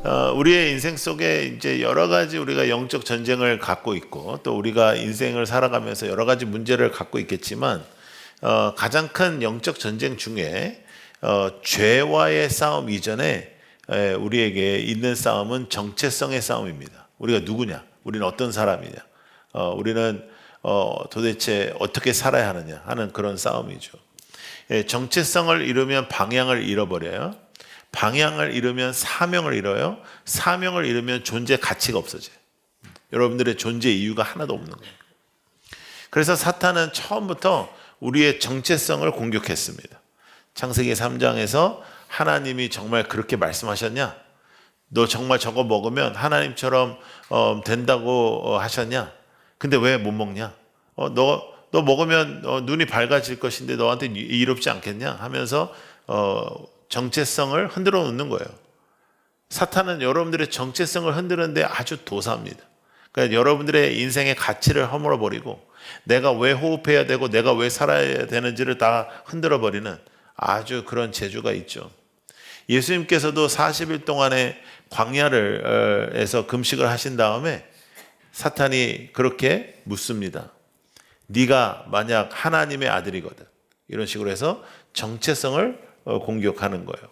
우리의 인생 속에 이제 여러 가지 우리가 영적 전쟁을 갖고 있고 또 우리가 인생을 살아가면서 여러 가지 문제를 갖고 있겠지만 가장 큰 영적 전쟁 중에 죄와의 싸움 이전에 우리에게 있는 싸움은 정체성의 싸움입니다. 우리가 누구냐? 우리는 어떤 사람이냐? 우리는 도대체 어떻게 살아야 하느냐 하는 그런 싸움이죠. 정체성을 잃으면 방향을 잃어버려요. 방향을 잃으면 사명을 잃어요. 사명을 잃으면 존재 가치가 없어져요. 여러분들의 존재 이유가 하나도 없는 거예요. 그래서 사탄은 처음부터 우리의 정체성을 공격했습니다. 창세기 3장에서 하나님이 정말 그렇게 말씀하셨냐? 너 정말 저거 먹으면 하나님처럼 된다고 하셨냐? 근데 왜 못 먹냐? 너 먹으면 눈이 밝아질 것인데 너한테 이롭지 않겠냐? 하면서 정체성을 흔들어 놓는 거예요. 사탄은 여러분들의 정체성을 흔드는데 아주 도사입니다. 그러니까 여러분들의 인생의 가치를 허물어 버리고 내가 왜 호흡해야 되고 내가 왜 살아야 되는지를 다 흔들어 버리는 아주 그런 재주가 있죠. 예수님께서도 40일 동안의 광야에서 금식을 하신 다음에 사탄이 그렇게 묻습니다. 네가 만약 하나님의 아들이거든. 이런 식으로 해서 정체성을 공격하는 거예요.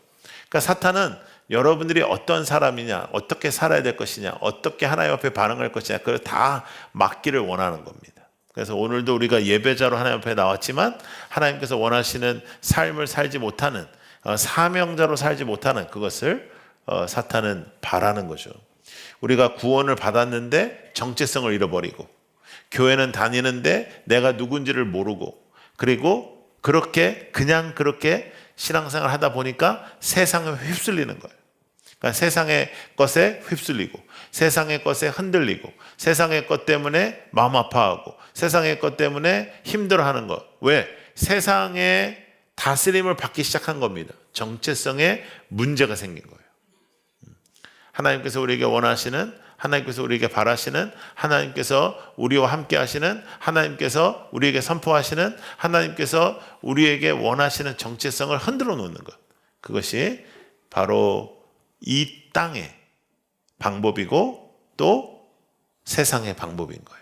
그러니까 사탄은 여러분들이 어떤 사람이냐, 어떻게 살아야 될 것이냐, 어떻게 하나님 앞에 반응할 것이냐, 그걸 다 막기를 원하는 겁니다. 그래서 오늘도 우리가 예배자로 하나님 앞에 나왔지만 하나님께서 원하시는 삶을 살지 못하는 사명자로 살지 못하는 그것을 사탄은 바라는 거죠. 우리가 구원을 받았는데 정체성을 잃어버리고 교회는 다니는데 내가 누군지를 모르고 그리고 그냥 그렇게 신앙생활 하다 보니까 세상에 휩쓸리는 거예요. 그러니까 세상의 것에 휩쓸리고 세상의 것에 흔들리고 세상의 것 때문에 마음 아파하고 세상의 것 때문에 힘들어하는 것. 왜? 세상의 다스림을 받기 시작한 겁니다. 정체성에 문제가 생긴 거예요. 하나님께서 우리에게 원하시는, 하나님께서 우리에게 바라시는, 하나님께서 우리와 함께 하시는, 하나님께서 우리에게 선포하시는, 하나님께서 우리에게 원하시는 정체성을 흔들어 놓는 것. 그것이 바로 이 땅의 방법이고 또 세상의 방법인 거예요.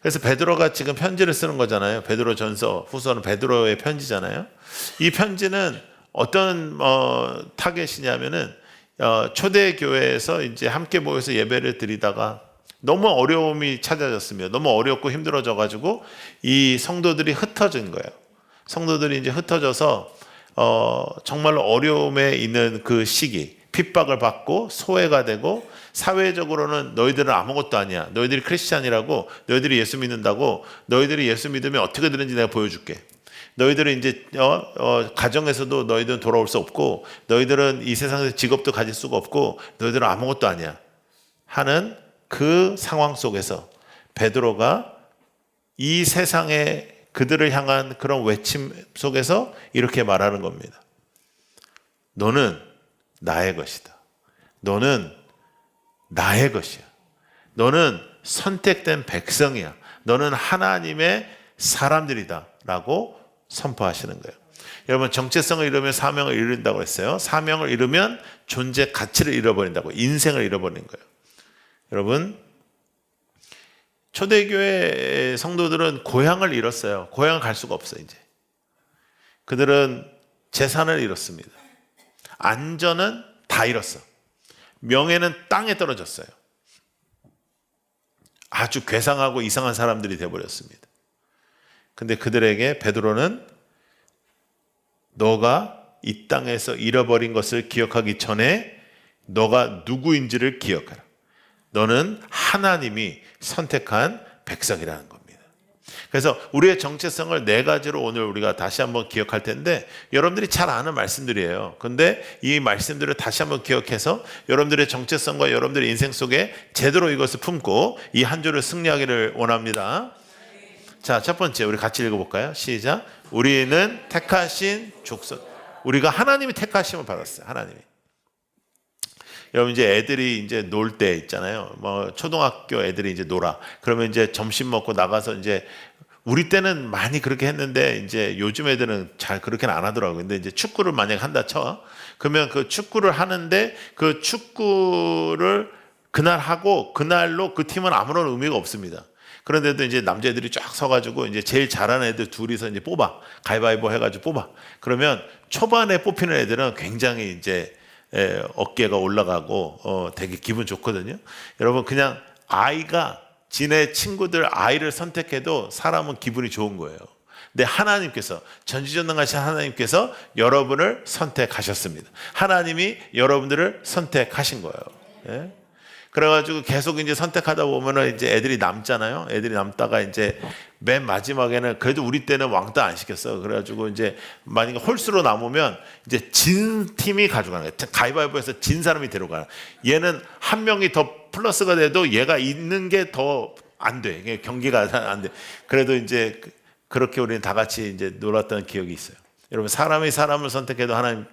그래서 베드로가 지금 편지를 쓰는 거잖아요. 베드로 전서, 후서는 베드로의 편지잖아요. 이 편지는 어떤 타겟이냐면은 초대교회에서 이제 함께 모여서 예배를 드리다가 너무 어려움이 찾아졌으며 너무 어렵고 힘들어져 가지고 이 성도들이 흩어진 거예요. 성도들이 이제 흩어져서 정말로 어려움에 있는 그 시기, 핍박을 받고 소외가 되고 사회적으로는 너희들은 아무것도 아니야. 너희들이 크리스찬이라고, 너희들이 예수 믿는다고, 너희들이 예수 믿으면 어떻게 되는지 내가 보여줄게. 너희들은 이제 가정에서도 너희들은 돌아올 수 없고 너희들은 이 세상에서 직업도 가질 수가 없고 너희들은 아무것도 아니야 하는 그 상황 속에서 베드로가 이 세상에 그들을 향한 그런 외침 속에서 이렇게 말하는 겁니다. 너는 나의 것이다. 너는 나의 것이야. 너는 선택된 백성이야. 너는 하나님의 사람들이다 라고 선포하시는 거예요. 여러분, 정체성을 잃으면 사명을 잃는다고 했어요. 사명을 잃으면 존재 가치를 잃어버린다고, 인생을 잃어버리는 거예요. 여러분, 초대교회 성도들은 고향을 잃었어요. 고향을 갈 수가 없어요. 이제 그들은 재산을 잃었습니다. 안전은 다 잃었어. 명예는 땅에 떨어졌어요. 아주 괴상하고 이상한 사람들이 되어버렸습니다. 근데 그들에게 베드로는 너가 이 땅에서 잃어버린 것을 기억하기 전에 너가 누구인지를 기억하라. 너는 하나님이 선택한 백성이라는 겁니다. 그래서 우리의 정체성을 네 가지로 오늘 우리가 다시 한번 기억할 텐데 여러분들이 잘 아는 말씀들이에요. 근데 이 말씀들을 다시 한번 기억해서 여러분들의 정체성과 여러분들의 인생 속에 제대로 이것을 품고 이 한 주를 승리하기를 원합니다. 자, 첫 번째 우리 같이 읽어볼까요? 시작. 우리는 택하신 족속. 우리가 하나님이 택하심을 받았어요. 하나님이. 여러분 이제 애들이 이제 놀 때 있잖아요. 뭐 초등학교 애들이 이제 놀아. 그러면 이제 점심 먹고 나가서 이제 우리 때는 많이 그렇게 했는데 이제 요즘 애들은 잘 그렇게는 안 하더라고요. 근데 이제 축구를 만약 한다 쳐. 그러면 그 축구를 하는데 그 축구를 그날 하고 그날로 그 팀은 아무런 의미가 없습니다. 그런데도 이제 남자애들이 쫙 서가지고 이제 제일 잘하는 애들 둘이서 이제 뽑아. 가위바위보 해가지고 뽑아. 그러면 초반에 뽑히는 애들은 굉장히 이제 어깨가 올라가고 되게 기분 좋거든요. 여러분 그냥 아이가 지네 친구들 아이를 선택해도 사람은 기분이 좋은 거예요. 근데 하나님께서 전지전능하신 하나님께서 여러분을 선택하셨습니다. 하나님이 여러분들을 선택하신 거예요. 예? 그래가지고 계속 이제 선택하다 보면은 이제 애들이 남잖아요. 애들이 남다가 이제 맨 마지막에는 그래도 우리 때는 왕따 안 시켰어. 그래가지고 이제 만약에 홀수로 남으면 이제 진 팀이 가져가는 거야. 가위바위보에서 진 사람이 데려가는. 얘는 한 명이 더 플러스가 돼도 얘가 있는 게 더 안 돼. 경기가 안 돼. 그래도 이제 그렇게 우리는 다 같이 이제 놀았던 기억이 있어요. 여러분 사람이 사람을 선택해도 하나님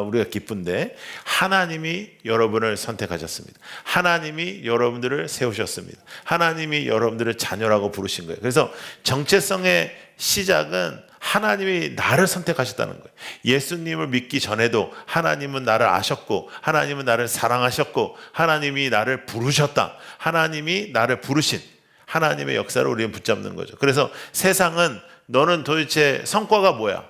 우리가 기쁜데 하나님이 여러분을 선택하셨습니다. 하나님이 여러분들을 세우셨습니다. 하나님이 여러분들을 자녀라고 부르신 거예요. 그래서 정체성의 시작은 하나님이 나를 선택하셨다는 거예요. 예수님을 믿기 전에도 하나님은 나를 아셨고 하나님은 나를 사랑하셨고 하나님이 나를 부르셨다. 하나님이 나를 부르신 하나님의 역사를 우리는 붙잡는 거죠. 그래서 세상은 너는 도대체 성과가 뭐야?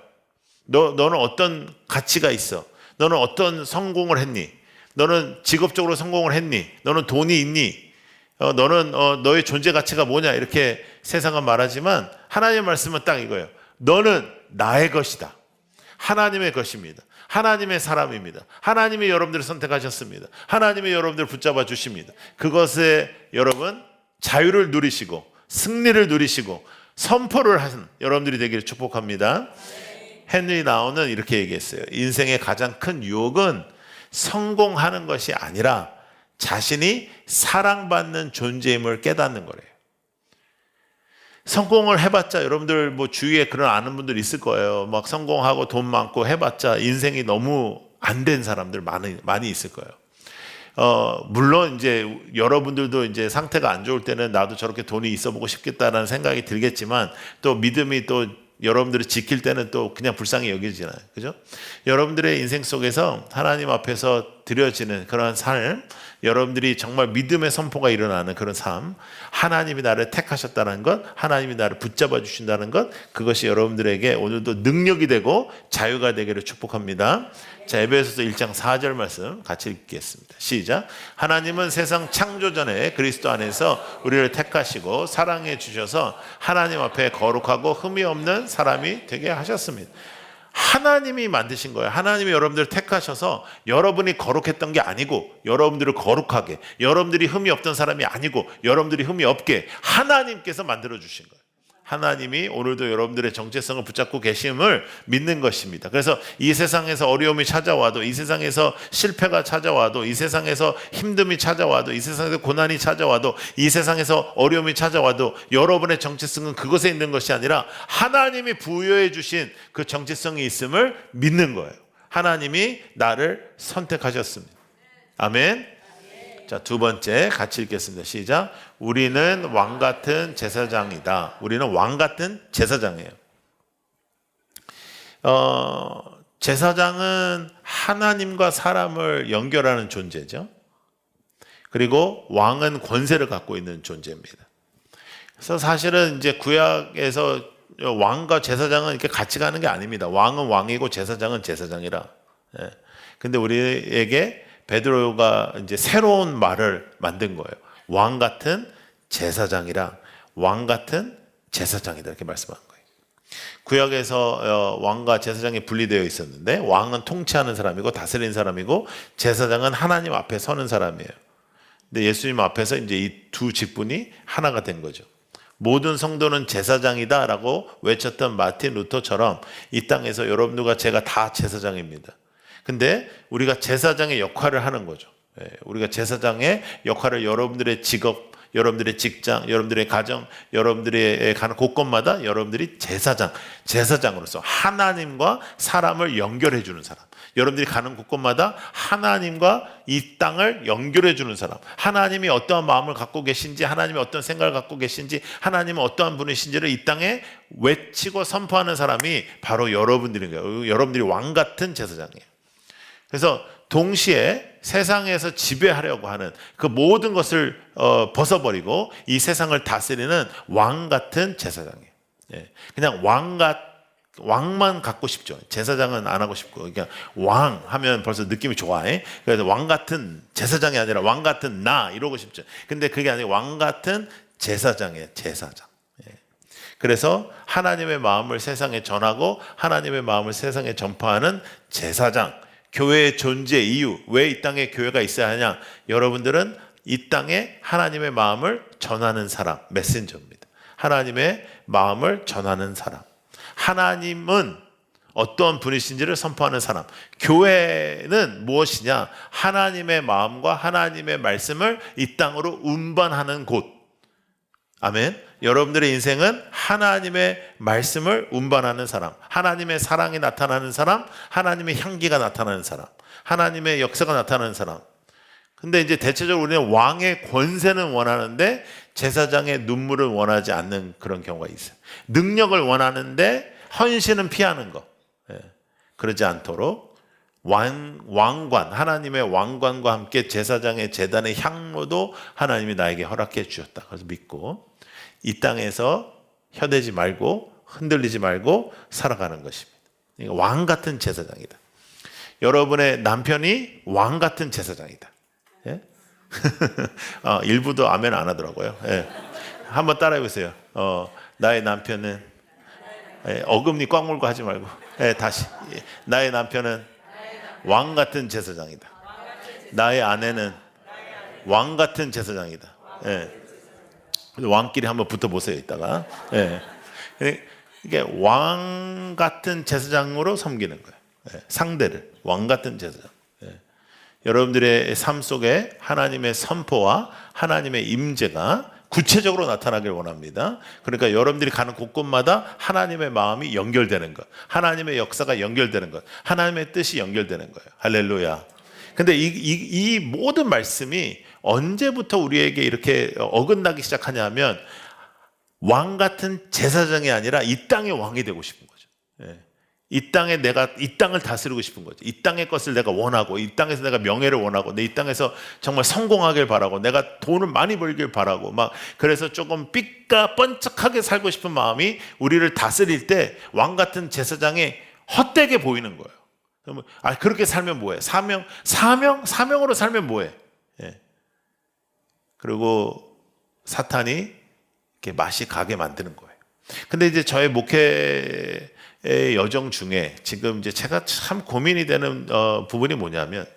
너는 어떤 가치가 있어? 너는 어떤 성공을 했니? 너는 직업적으로 성공을 했니? 너는 돈이 있니? 너는 너의 존재 가치가 뭐냐? 이렇게 세상은 말하지만 하나님의 말씀은 딱 이거예요. 너는 나의 것이다. 하나님의 것입니다. 하나님의 사람입니다. 하나님이 여러분들을 선택하셨습니다. 하나님이 여러분들을 붙잡아 주십니다. 그것에 여러분 자유를 누리시고 승리를 누리시고 선포를 하신 여러분들이 되기를 축복합니다. 헨리 나운은 이렇게 얘기했어요. 인생의 가장 큰 유혹은 성공하는 것이 아니라 자신이 사랑받는 존재임을 깨닫는 거래요. 성공을 해봤자 여러분들 뭐 주위에 그런 아는 분들 있을 거예요. 막 성공하고 돈 많고 해봤자 인생이 너무 안 된 사람들 많이 있을 거예요. 물론 이제 여러분들도 이제 상태가 안 좋을 때는 나도 저렇게 돈이 있어 보고 싶겠다라는 생각이 들겠지만 또 믿음이 또 여러분들을 지킬 때는 또 그냥 불쌍히 여기잖아요. 그죠? 여러분들의 인생 속에서 하나님 앞에서 드려지는 그런 삶, 여러분들이 정말 믿음의 선포가 일어나는 그런 삶, 하나님이 나를 택하셨다는 것, 하나님이 나를 붙잡아 주신다는 것, 그것이 여러분들에게 오늘도 능력이 되고 자유가 되기를 축복합니다. 자, 에베소서 1장 4절 말씀 같이 읽겠습니다. 시작. 하나님은 세상 창조 전에 그리스도 안에서 우리를 택하시고 사랑해 주셔서 하나님 앞에 거룩하고 흠이 없는 사람이 되게 하셨습니다. 하나님이 만드신 거예요. 하나님이 여러분들을 택하셔서 여러분이 거룩했던 게 아니고 여러분들을 거룩하게, 여러분들이 흠이 없던 사람이 아니고 여러분들이 흠이 없게 하나님께서 만들어 주신 거예요. 하나님이 오늘도 여러분들의 정체성을 붙잡고 계심을 믿는 것입니다. 그래서 이 세상에서 어려움이 찾아와도, 이 세상에서 실패가 찾아와도, 이 세상에서 힘듦이 찾아와도, 이 세상에서 고난이 찾아와도, 이 세상에서 어려움이 찾아와도 여러분의 정체성은 그것에 있는 것이 아니라 하나님이 부여해 주신 그 정체성이 있음을 믿는 거예요. 하나님이 나를 선택하셨습니다. 아멘. 자, 두 번째 같이 읽겠습니다. 시작. 우리는 왕 같은 제사장이다. 우리는 왕 같은 제사장이에요. 제사장은 하나님과 사람을 연결하는 존재죠. 그리고 왕은 권세를 갖고 있는 존재입니다. 그래서 사실은 이제 구약에서 왕과 제사장은 이렇게 같이 가는 게 아닙니다. 왕은 왕이고 제사장은 제사장이라. 근데 우리에게 베드로가 이제 새로운 말을 만든 거예요. 왕 같은 제사장이라, 왕 같은 제사장이다 이렇게 말씀한 거예요. 구약에서 왕과 제사장이 분리되어 있었는데 왕은 통치하는 사람이고 다스리는 사람이고 제사장은 하나님 앞에 서는 사람이에요. 근데 예수님 앞에서 이제 이 두 직분이 하나가 된 거죠. 모든 성도는 제사장이다라고 외쳤던 마틴 루터처럼 이 땅에서 여러분들과 제가 다 제사장입니다. 근데 우리가 제사장의 역할을 하는 거죠. 우리가 제사장의 역할을 여러분들의 직업, 여러분들의 직장, 여러분들의 가정, 여러분들의 가는 곳곳마다 여러분들이 제사장으로서 하나님과 사람을 연결해 주는 사람, 여러분들이 가는 곳곳마다 하나님과 이 땅을 연결해 주는 사람, 하나님이 어떠한 마음을 갖고 계신지, 하나님이 어떤 생각을 갖고 계신지, 하나님은 어떠한 분이신지를 이 땅에 외치고 선포하는 사람이 바로 여러분들인 거예요. 여러분들이 왕 같은 제사장이에요. 그래서 동시에 세상에서 지배하려고 하는 그 모든 것을 벗어버리고 이 세상을 다스리는 왕 같은 제사장이에요. 그냥 왕만 갖고 싶죠. 제사장은 안 하고 싶고, 그러니까 왕 하면 벌써 느낌이 좋아. 그래서 왕 같은 제사장이 아니라 왕 같은 나 이러고 싶죠. 근데 그게 아니고 왕 같은 제사장이에요. 제사장. 그래서 하나님의 마음을 세상에 전하고 하나님의 마음을 세상에 전파하는 제사장. 교회의 존재 이유, 왜 이 땅에 교회가 있어야 하냐? 여러분들은 이 땅에 하나님의 마음을 전하는 사람, 메신저입니다. 하나님의 마음을 전하는 사람. 하나님은 어떤 분이신지를 선포하는 사람. 교회는 무엇이냐? 하나님의 마음과 하나님의 말씀을 이 땅으로 운반하는 곳. 아멘. 여러분들의 인생은 하나님의 말씀을 운반하는 사람, 하나님의 사랑이 나타나는 사람, 하나님의 향기가 나타나는 사람, 하나님의 역사가 나타나는 사람. 근데 이제 대체적으로 우리는 왕의 권세는 원하는데 제사장의 눈물을 원하지 않는 그런 경우가 있어요. 능력을 원하는데 헌신은 피하는 거. 그러지 않도록 왕관, 하나님의 왕관과 함께 제사장의 제단의 향로도 하나님이 나에게 허락해 주셨다. 그래서 믿고 이 땅에서 현대지 말고 흔들리지 말고 살아가는 것입니다. 왕 같은 제사장이다. 여러분의 남편이 왕 같은 제사장이다. 예? 일부도 아멘 안 하더라고요. 예. 한번 따라해 보세요. 나의 남편은 어금니 꽉 물고 하지 말고 다시 나의 남편은 왕 같은 제사장이다. 나의 아내는 왕 같은 제사장이다. 왕끼리 한번 붙어보세요 이따가. 이게 왕 같은 제사장으로 섬기는 거예요. 상대를 왕 같은 제사장. 여러분들의 삶 속에 하나님의 선포와 하나님의 임재가 구체적으로 나타나길 원합니다. 그러니까 여러분들이 가는 곳곳마다 하나님의 마음이 연결되는 것, 하나님의 역사가 연결되는 것, 하나님의 뜻이 연결되는 거예요. 할렐루야. 근데 이 모든 말씀이 언제부터 우리에게 이렇게 어긋나기 시작하냐면 왕 같은 제사장이 아니라 이 땅의 왕이 되고 싶은 거죠. 이 땅에 내가 이 땅을 다스리고 싶은 거죠. 이 땅의 것을 내가 원하고, 이 땅에서 내가 명예를 원하고, 내 이 땅에서 정말 성공하길 바라고, 내가 돈을 많이 벌길 바라고, 막 그래서 조금 삐까 번쩍하게 살고 싶은 마음이 우리를 다스릴 때 왕 같은 제사장이 헛되게 보이는 거예요. 그렇게 살면 뭐해? 사명으로 살면 뭐해? 그리고 사탄이 이렇게 맛이 가게 만드는 거예요. 근데 이제 저의 목회의 여정 중에 지금 이제 제가 참 고민이 되는 부분이 뭐냐면,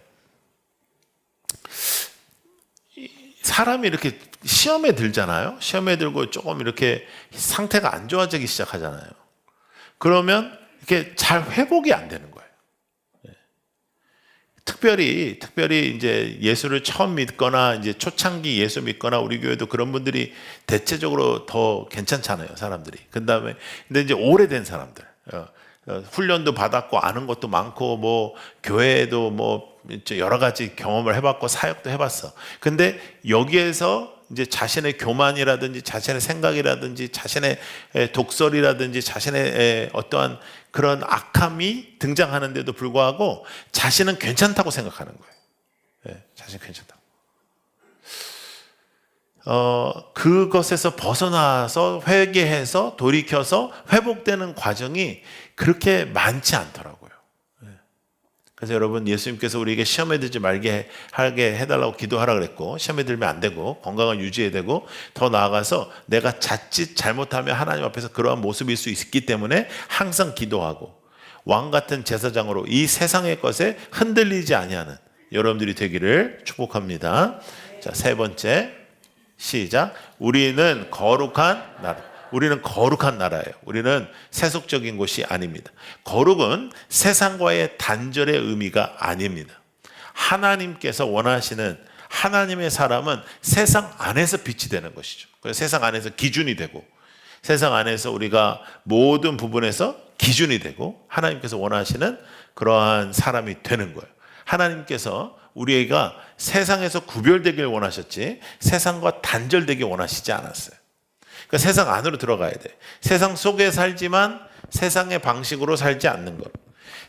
사람이 이렇게 시험에 들잖아요. 시험에 들고 조금 이렇게 상태가 안 좋아지기 시작하잖아요. 그러면 이렇게 잘 회복이 안 되는 거예요. 특별히 이제 예수를 처음 믿거나 이제 초창기 예수 믿거나 우리 교회도 그런 분들이 대체적으로 더 괜찮잖아요, 사람들이. 근데 이제 오래된 사람들, 훈련도 받았고 아는 것도 많고 뭐 교회에도 뭐 여러 가지 경험을 해봤고 사역도 해봤어. 근데 여기에서 이제 자신의 교만이라든지 자신의 생각이라든지 자신의 독설이라든지 자신의 어떠한 그런 악함이 등장하는데도 불구하고 자신은 괜찮다고 생각하는 거예요. 자신 괜찮다고. 그것에서 벗어나서 회개해서 돌이켜서 회복되는 과정이 그렇게 많지 않더라고요. 그래서 여러분, 예수님께서 우리에게 시험에 들지 말게 하게 해달라고 기도하라 그랬고, 시험에 들면 안 되고 건강을 유지해야 되고, 더 나아가서 내가 자칫 잘못하면 하나님 앞에서 그러한 모습일 수 있기 때문에 항상 기도하고 왕 같은 제사장으로 이 세상의 것에 흔들리지 아니하는 여러분들이 되기를 축복합니다. 자, 세 번째, 시작. 우리는 거룩한 나라. 우리는 거룩한 나라예요. 우리는 세속적인 곳이 아닙니다. 거룩은 세상과의 단절의 의미가 아닙니다. 하나님께서 원하시는 하나님의 사람은 세상 안에서 빛이 되는 것이죠. 그래서 세상 안에서 기준이 되고, 세상 안에서 우리가 모든 부분에서 기준이 되고, 하나님께서 원하시는 그러한 사람이 되는 거예요. 하나님께서 우리가 세상에서 구별되길 원하셨지 세상과 단절되길 원하시지 않았어요. 그러니까 세상 안으로 들어가야 돼. 세상 속에 살지만 세상의 방식으로 살지 않는 것.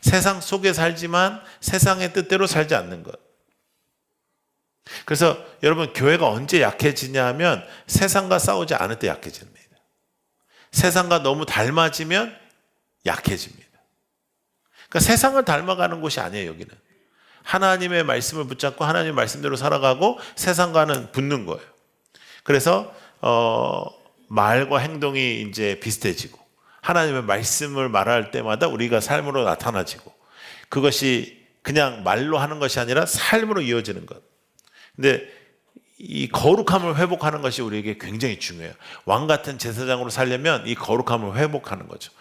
세상 속에 살지만 세상의 뜻대로 살지 않는 것. 그래서 여러분 교회가 언제 약해지냐 하면 세상과 싸우지 않을 때 약해집니다. 세상과 너무 닮아지면 약해집니다. 그러니까 세상을 닮아가는 곳이 아니에요. 여기는 하나님의 말씀을 붙잡고 하나님의 말씀대로 살아가고 세상과는 붙는 거예요. 그래서 말과 행동이 이제 비슷해지고 하나님의 말씀을 말할 때마다 우리가 삶으로 나타나지고 그것이 그냥 말로 하는 것이 아니라 삶으로 이어지는 것. 근데 이 거룩함을 회복하는 것이 우리에게 굉장히 중요해요. 왕 같은 제사장으로 살려면 이 거룩함을 회복하는 거죠.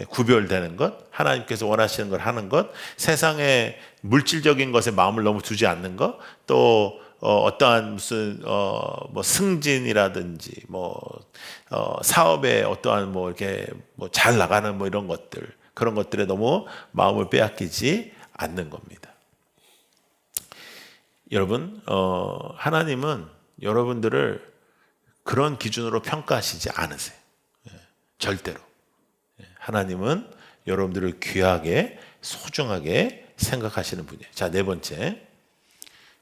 구별되는 것, 하나님께서 원하시는 걸 하는 것, 세상의 물질적인 것에 마음을 너무 두지 않는 것, 또 어떠한 무슨 뭐 승진이라든지 사업에 어떠한 이렇게 잘 나가는 이런 것들, 그런 것들에 너무 마음을 빼앗기지 않는 겁니다. 여러분, 하나님은 여러분들을 그런 기준으로 평가하시지 않으세요. 절대로. 하나님은 여러분들을 귀하게, 소중하게 생각하시는 분이에요. 자, 네 번째.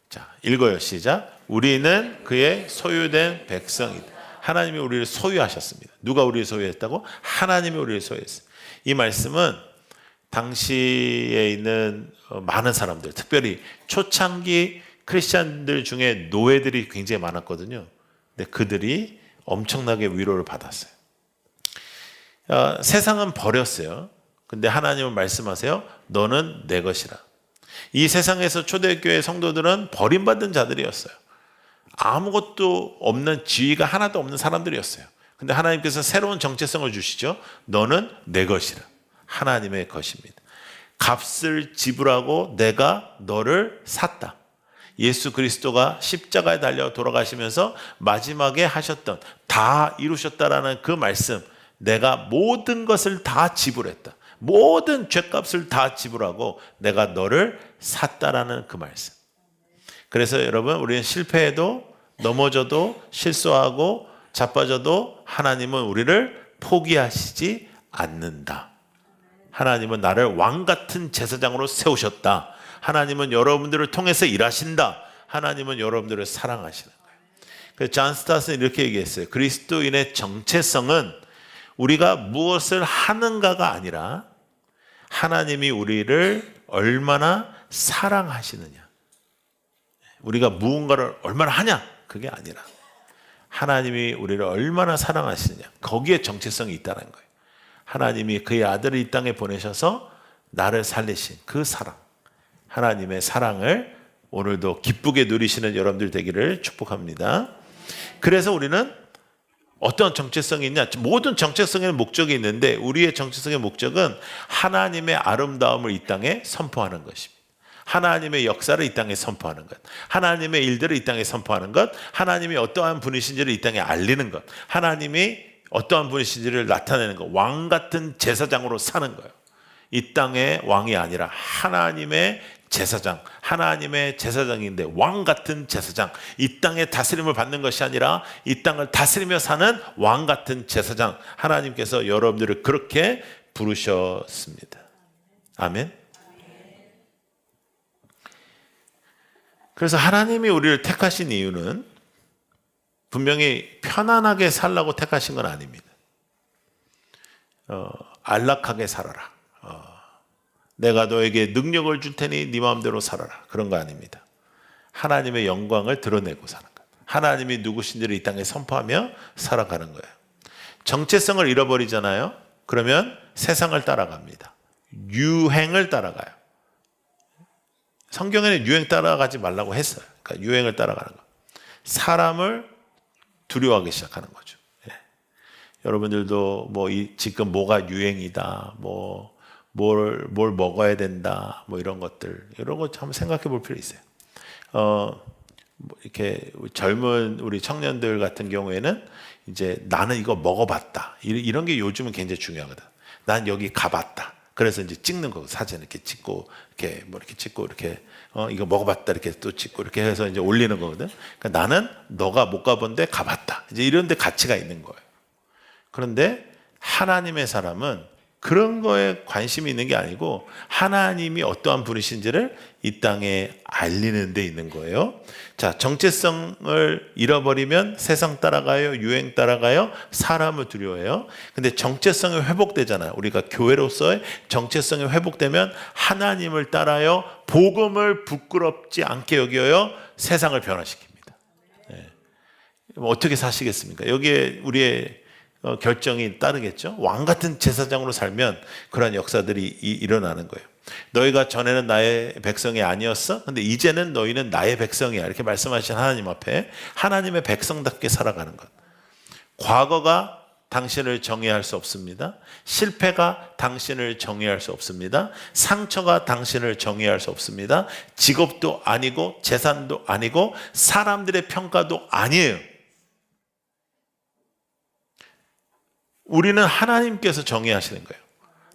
자, 읽어요. 시작. 우리는 그의 소유된 백성이다. 하나님이 우리를 소유하셨습니다. 누가 우리를 소유했다고? 하나님이 우리를 소유했어요. 이 말씀은 당시에 있는 많은 사람들, 특별히 초창기 크리스찬들 중에 노예들이 굉장히 많았거든요. 근데 그들이 엄청나게 위로를 받았어요. 세상은 버렸어요. 근데 하나님은 말씀하세요. 너는 내 것이라. 이 세상에서 초대교회 성도들은 버림받은 자들이었어요. 아무것도 없는 지위가 하나도 없는 사람들이었어요. 근데 하나님께서 새로운 정체성을 주시죠. 너는 내 것이라. 하나님의 것입니다. 값을 지불하고 내가 너를 샀다. 예수 그리스도가 십자가에 달려 돌아가시면서 마지막에 하셨던 다 이루셨다라는 그 말씀, 내가 모든 것을 다 지불했다. 모든 죄값을 다 지불하고 내가 너를 샀다라는 그 말씀. 그래서 여러분, 우리는 실패해도 넘어져도 실수하고 자빠져도 하나님은 우리를 포기하시지 않는다. 하나님은 나를 왕 같은 제사장으로 세우셨다. 하나님은 여러분들을 통해서 일하신다. 하나님은 여러분들을 사랑하시는 거예요. 그래서 존 스타스는 이렇게 얘기했어요. 그리스도인의 정체성은 우리가 무엇을 하는가가 아니라 하나님이 우리를 얼마나 사랑하시느냐. 우리가 무언가를 얼마나 하냐. 그게 아니라 하나님이 우리를 얼마나 사랑하시느냐. 거기에 정체성이 있다는 거예요. 하나님이 그의 아들을 이 땅에 보내셔서 나를 살리신 그 사랑. 하나님의 사랑을 오늘도 기쁘게 누리시는 여러분들 되기를 축복합니다. 그래서 우리는 어떤 정체성이 있냐? 모든 정체성에는 목적이 있는데 우리의 정체성의 목적은 하나님의 아름다움을 이 땅에 선포하는 것입니다. 하나님의 역사를 이 땅에 선포하는 것, 하나님의 일들을 이 땅에 선포하는 것, 하나님이 어떠한 분이신지를 이 땅에 알리는 것, 하나님이 어떠한 분이신지를 나타내는 것, 왕 같은 제사장으로 사는 거예요. 이 땅의 왕이 아니라 하나님의 제사장, 하나님의 제사장인데 왕 같은 제사장, 이 땅의 다스림을 받는 것이 아니라 이 땅을 다스리며 사는 왕 같은 제사장, 하나님께서 여러분들을 그렇게 부르셨습니다. 아멘. 그래서 하나님이 우리를 택하신 이유는 분명히 편안하게 살라고 택하신 건 아닙니다. 안락하게 살아라. 내가 너에게 능력을 줄 테니 네 마음대로 살아라. 그런 거 아닙니다. 하나님의 영광을 드러내고 사는 것. 하나님이 누구신지를 이 땅에 선포하며 살아가는 거예요. 정체성을 잃어버리잖아요. 그러면 세상을 따라갑니다. 유행을 따라가요. 성경에는 유행 따라가지 말라고 했어요. 그러니까 유행을 따라가는 거. 사람을 두려워하기 시작하는 거죠. 예. 여러분들도 지금 뭐가 유행이다. 뭘 먹어야 된다. 이런 것들. 이런 거 한번 생각해 볼 필요 있어요. 이렇게 젊은 우리 청년들 같은 경우에는 이제 나는 이거 먹어봤다. 이런 게 요즘은 굉장히 중요하거든. 난 여기 가봤다. 그래서 이제 찍는 거 사진 이렇게 찍고 이렇게 뭐 이렇게 찍고 이렇게 이거 먹어봤다 이렇게 또 찍고 이렇게 해서 이제 올리는 거거든. 그러니까 나는 너가 못 가본데 가봤다. 이제 이런 데 가치가 있는 거예요. 그런데 하나님의 사람은 그런 거에 관심이 있는 게 아니고 하나님이 어떠한 분이신지를 이 땅에 알리는 데 있는 거예요. 자, 정체성을 잃어버리면 세상 따라가요, 유행 따라가요, 사람을 두려워해요. 근데 정체성이 회복되잖아요. 우리가 교회로서의 정체성이 회복되면 하나님을 따라요, 복음을 부끄럽지 않게 여겨요, 세상을 변화시킵니다. 네. 어떻게 사시겠습니까? 여기에 우리의 결정이 따르겠죠. 왕 같은 제사장으로 살면 그러한 역사들이 일어나는 거예요. 너희가 전에는 나의 백성이 아니었어? 근데 이제는 너희는 나의 백성이야. 이렇게 말씀하신 하나님 앞에 하나님의 백성답게 살아가는 것. 과거가 당신을 정의할 수 없습니다. 실패가 당신을 정의할 수 없습니다. 상처가 당신을 정의할 수 없습니다. 직업도 아니고 재산도 아니고 사람들의 평가도 아니에요. 우리는 하나님께서 정의하시는 거예요.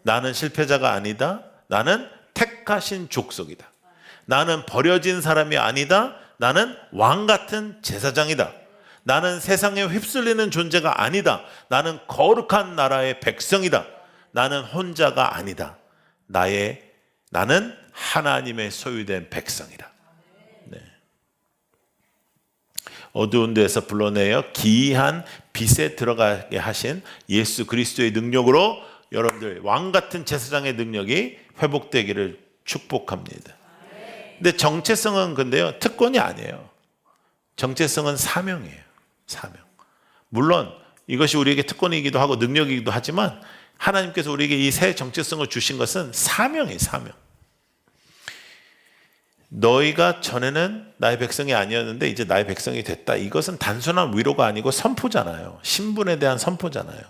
나는 실패자가 아니다. 나는 택하신 족속이다. 나는 버려진 사람이 아니다. 나는 왕 같은 제사장이다. 나는 세상에 휩쓸리는 존재가 아니다. 나는 거룩한 나라의 백성이다. 나는 혼자가 아니다. 나는 하나님의 소유된 백성이다. 어두운 데서 불러내어 기이한 빛에 들어가게 하신 예수 그리스도의 능력으로 여러분들 왕 같은 제사장의 능력이 회복되기를 축복합니다. 근데 정체성은 근데요, 특권이 아니에요. 정체성은 사명이에요. 사명. 물론 이것이 우리에게 특권이기도 하고 능력이기도 하지만 하나님께서 우리에게 이 새 정체성을 주신 것은 사명이에요. 사명. 너희가 전에는 나의 백성이 아니었는데 이제 나의 백성이 됐다. 이것은 단순한 위로가 아니고 선포잖아요. 신분에 대한 선포잖아요.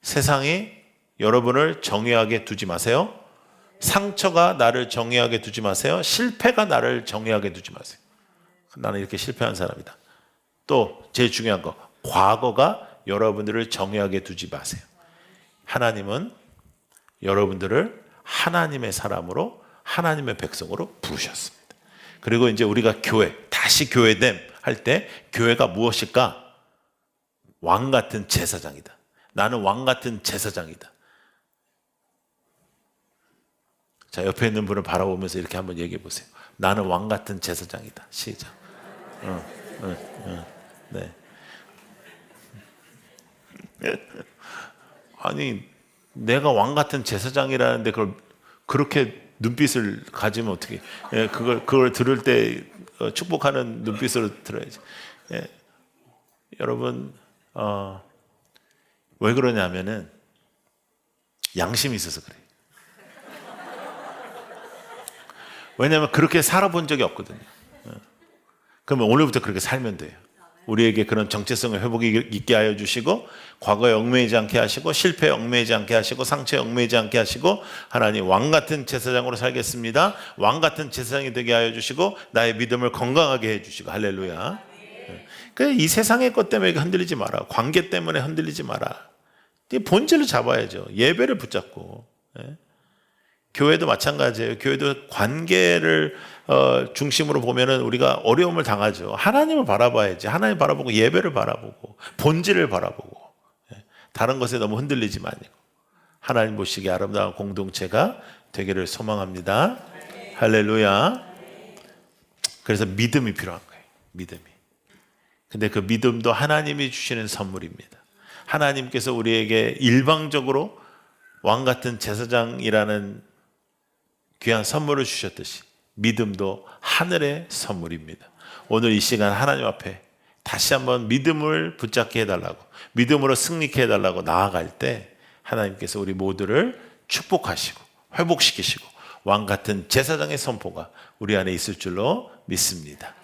세상이 여러분을 정의하게 두지 마세요. 상처가 나를 정의하게 두지 마세요. 실패가 나를 정의하게 두지 마세요. 나는 이렇게 실패한 사람이다. 또 제일 중요한 거, 과거가 여러분들을 정의하게 두지 마세요. 하나님은 여러분들을 하나님의 사람으로, 하나님의 백성으로 부르셨습니다. 그리고 이제 우리가 다시 교회됨 할 때 교회가 무엇일까? 왕 같은 제사장이다. 나는 왕 같은 제사장이다. 자, 옆에 있는 분을 바라보면서 이렇게 한번 얘기해 보세요. 나는 왕 같은 제사장이다. 시작. 네. 아니, 내가 왕 같은 제사장이라는데 그걸 그렇게 눈빛을 가지면 어떻게? 예, 그걸 들을 때 축복하는 눈빛으로 들어야지. 예, 여러분, 왜 그러냐면은 양심이 있어서 그래요. 왜냐하면 그렇게 살아본 적이 없거든요. 그러면 오늘부터 그렇게 살면 돼요. 우리에게 그런 정체성을 회복이 있게 하여 주시고, 과거에 얽매이지 않게 하시고, 실패에 얽매이지 않게 하시고, 상처에 얽매이지 않게 하시고, 하나님 왕 같은 제사장으로 살겠습니다. 왕 같은 제사장이 되게 하여 주시고, 나의 믿음을 건강하게 해 주시고, 할렐루야. 이 세상의 것 때문에 흔들리지 마라. 관계 때문에 흔들리지 마라. 본질을 잡아야죠. 예배를 붙잡고. 교회도 마찬가지예요. 교회도 관계를 중심으로 보면은 우리가 어려움을 당하죠. 하나님을 바라봐야지. 하나님 바라보고 예배를 바라보고 본질을 바라보고 다른 것에 너무 흔들리지 마니고 하나님 보시기에 아름다운 공동체가 되기를 소망합니다. 할렐루야. 그래서 믿음이 필요한 거예요. 믿음이. 근데 그 믿음도 하나님이 주시는 선물입니다. 하나님께서 우리에게 일방적으로 왕 같은 제사장이라는 귀한 선물을 주셨듯이 믿음도 하늘의 선물입니다. 오늘 이 시간 하나님 앞에 다시 한번 믿음을 붙잡게 해달라고, 믿음으로 승리케 해달라고 나아갈 때 하나님께서 우리 모두를 축복하시고 회복시키시고 왕 같은 제사장의 선포가 우리 안에 있을 줄로 믿습니다.